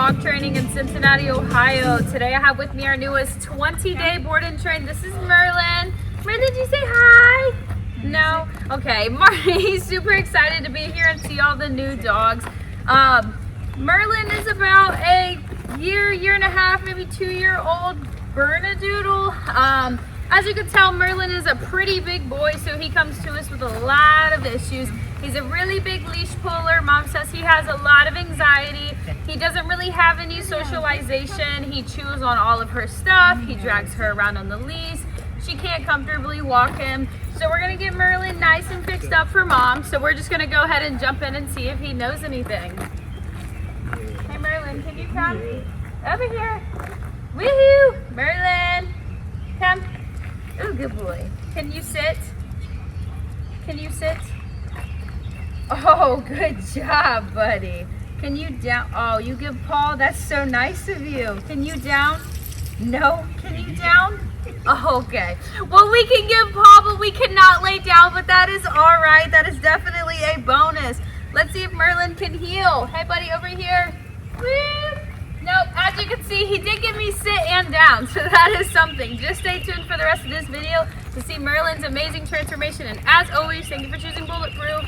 Dog Training in Cincinnati, Ohio. Today I have with me our newest 20-day board and train. This is Merlin. Merlin, did you say hi? No? Okay, he's super excited to be here and see all the new dogs. Merlin is about a year and a half, maybe 2-year-old Bernedoodle. As you can tell, Merlin is a pretty big boy, so he comes to us with a lot of issues. He's a really big leash puller. Mom says he has a lot of anxiety. He doesn't really have any socialization. He chews on all of her stuff. He drags her around on the leash. She can't comfortably walk him. So we're gonna get Merlin nice and fixed up for Mom. So we're just gonna go ahead and jump in and see if he knows anything. Hey Merlin, can you come? Over here. Woohoo! Merlin, come. Oh, good boy. Can you sit? Can you sit? Oh, good job, buddy. Can you down? Oh, you give paw? That's so nice of you. Can you down? No? Can you down? Oh, okay. Well, we can give paw, but we cannot lay down, but that is all right. That is definitely a bonus. Let's see if Merlin can heel. Hey, buddy, over here. Woo! Nope, as you can see, he did give me sit and down, so that is something. Just stay tuned for the rest of this video to see Merlin's amazing transformation. And as always, thank you for choosing Bulletproof.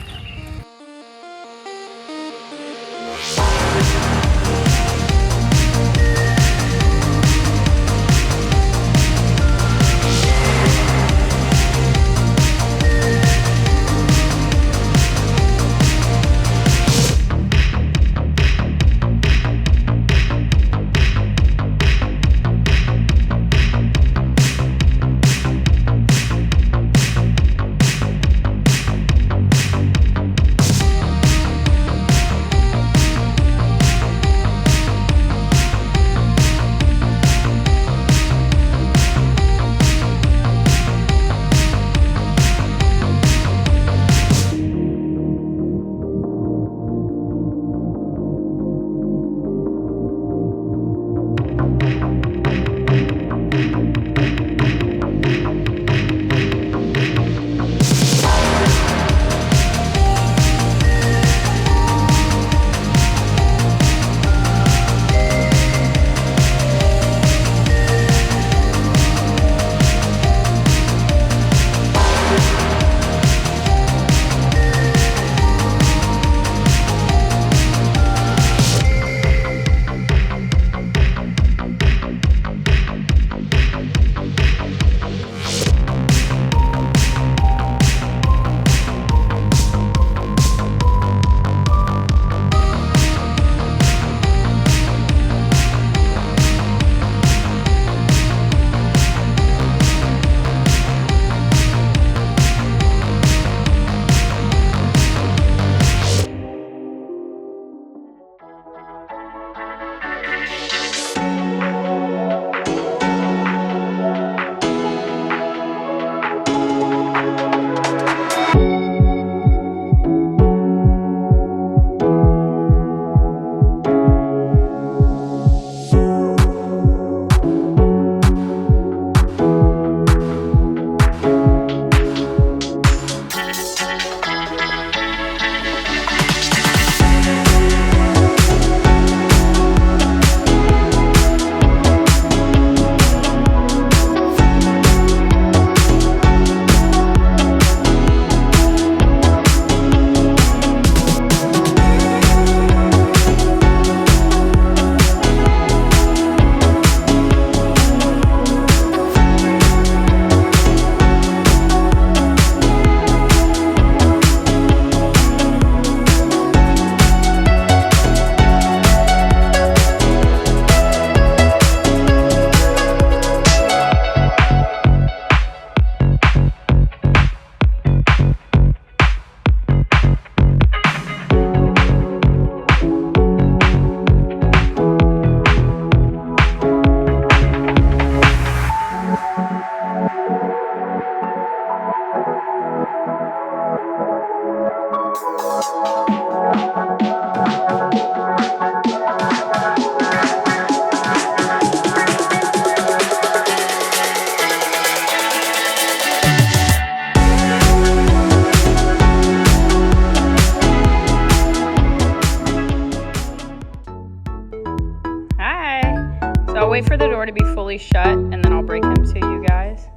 I'll wait for the door to be fully shut and then I'll break him to you guys.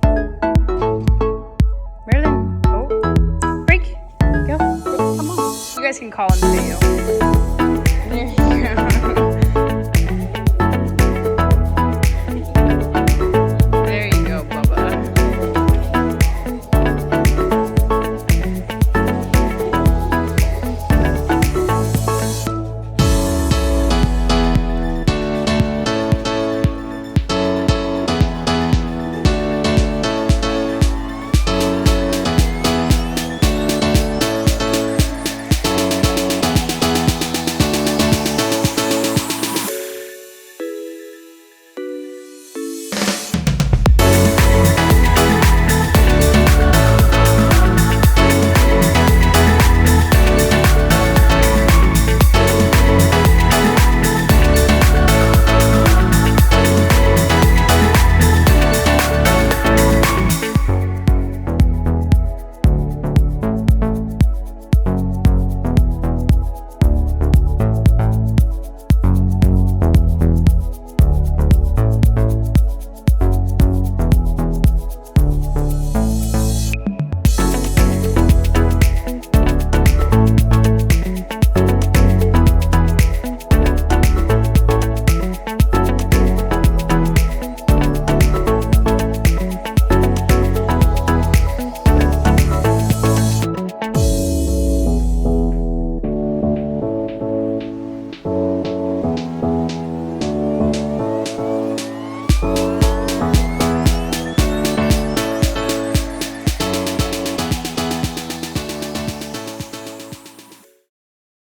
Merlin, oh, break, go, come on. You guys can call in the video. There you go. There you go, Bubba.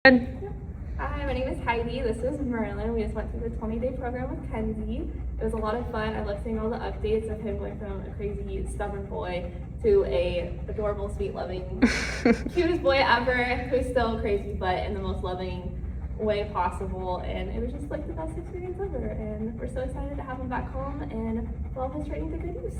Hi, my name is Heidi. This is Merlin. We just went through the 20-day program with Kenzie. It was a lot of fun. I love seeing all the updates of him going from a crazy, stubborn boy to a adorable, sweet, loving, cutest boy ever, who's still crazy, but in the most loving way possible. And it was just like the best experience ever. And we're so excited to have him back home and for all of his training to good use.